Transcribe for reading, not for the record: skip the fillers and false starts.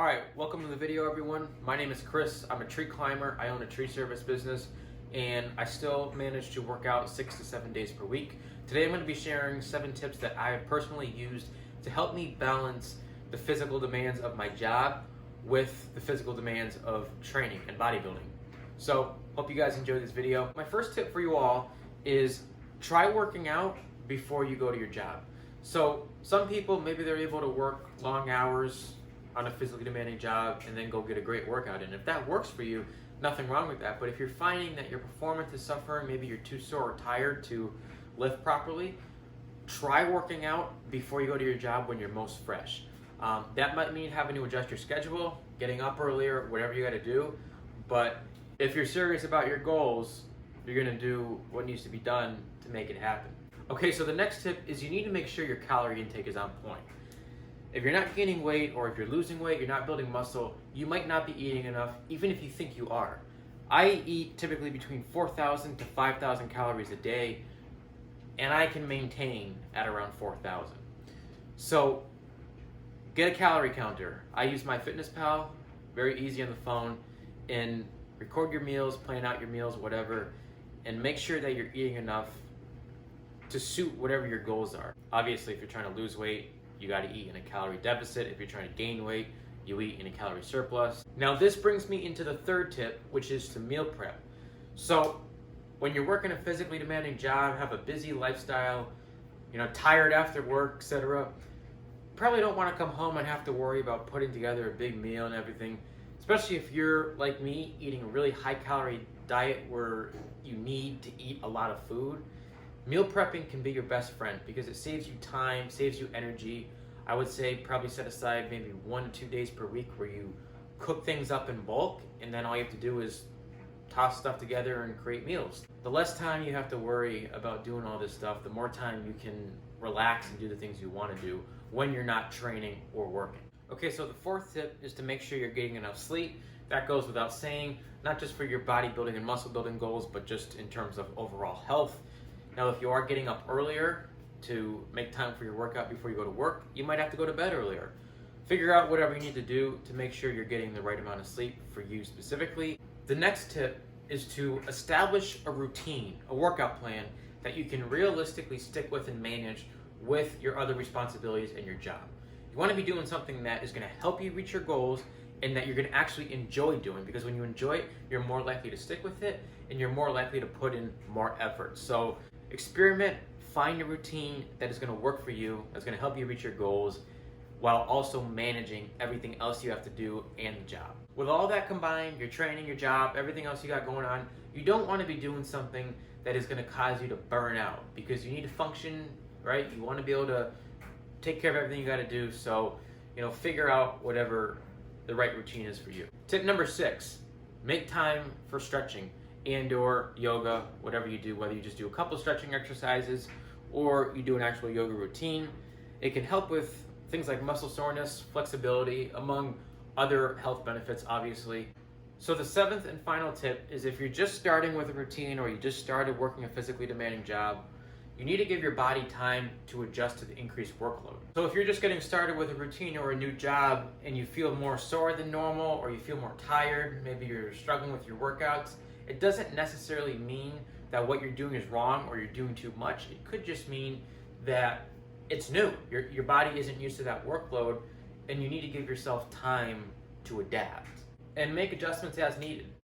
All right, welcome to the video, everyone. My name is Chris. I'm a tree climber. I own a tree service business, and I still manage to work out 6 to 7 days per week. Today, I'm going to be sharing 7 tips that I have personally used to help me balance the physical demands of my job with the physical demands of training and bodybuilding. So, hope you guys enjoy this video. My first tip for you all is try working out before you go to your job. So, some people, maybe they're able to work long hours on a physically demanding job and then go get a great workout in. If that works for you, nothing wrong with that. But if you're finding that your performance is suffering, maybe you're too sore or tired to lift properly, try working out before you go to your job when you're most fresh. That might mean having to adjust your schedule, getting up earlier, whatever you got to do. But if you're serious about your goals, you're going to do what needs to be done to make it happen. Okay, so the next tip is you need to make sure your calorie intake is on point. If you're not gaining weight, or if you're losing weight, you're not building muscle, you might not be eating enough, even if you think you are. I eat typically between 4,000 to 5,000 calories a day, and I can maintain at around 4,000. So get a calorie counter. I use MyFitnessPal, very easy on the phone, and record your meals, plan out your meals, whatever, and make sure that you're eating enough to suit whatever your goals are. Obviously, if you're trying to lose weight, you got to eat in a calorie deficit. If you're trying to gain weight, you eat in a calorie surplus. Now, this brings me into the third tip, which is to meal prep. So when you're working a physically demanding job, have a busy lifestyle, tired after work, etc., probably don't want to come home and have to worry about putting together a big meal and everything, especially if you're like me, eating a really high calorie diet where you need to eat a lot of food. Meal prepping can be your best friend because it saves you time, saves you energy. I would say probably set aside maybe 1 to 2 days per week where you cook things up in bulk, and then all you have to do is toss stuff together and create meals. The less time you have to worry about doing all this stuff, the more time you can relax and do the things you want to do when you're not training or working. Okay, so the fourth tip is to make sure you're getting enough sleep. That goes without saying, not just for your bodybuilding and muscle building goals, but just in terms of overall health. Now, if you are getting up earlier to make time for your workout before you go to work, you might have to go to bed earlier. Figure out whatever you need to do to make sure you're getting the right amount of sleep for you specifically. The next tip is to establish a routine, a workout plan that you can realistically stick with and manage with your other responsibilities and your job. You want to be doing something that is going to help you reach your goals and that you're going to actually enjoy doing, because when you enjoy it, you're more likely to stick with it and you're more likely to put in more effort. So experiment, find a routine that is going to work for you, that's going to help you reach your goals, while also managing everything else you have to do and the job. With all that combined, your training, your job, everything else you got going on, you don't want to be doing something that is going to cause you to burn out, because you need to function, right? You want to be able to take care of everything you got to do. So, figure out whatever the right routine is for you. Tip number 6, make time for stretching and or yoga, whatever you do, whether you just do a couple stretching exercises or you do an actual yoga routine. It can help with things like muscle soreness, flexibility, among other health benefits, obviously. So the 7th and final tip is, if you're just starting with a routine or you just started working a physically demanding job, you need to give your body time to adjust to the increased workload. So if you're just getting started with a routine or a new job and you feel more sore than normal, or you feel more tired, maybe you're struggling with your workouts, it doesn't necessarily mean that what you're doing is wrong or you're doing too much. It could just mean that it's new. Your body isn't used to that workload, and you need to give yourself time to adapt and make adjustments as needed.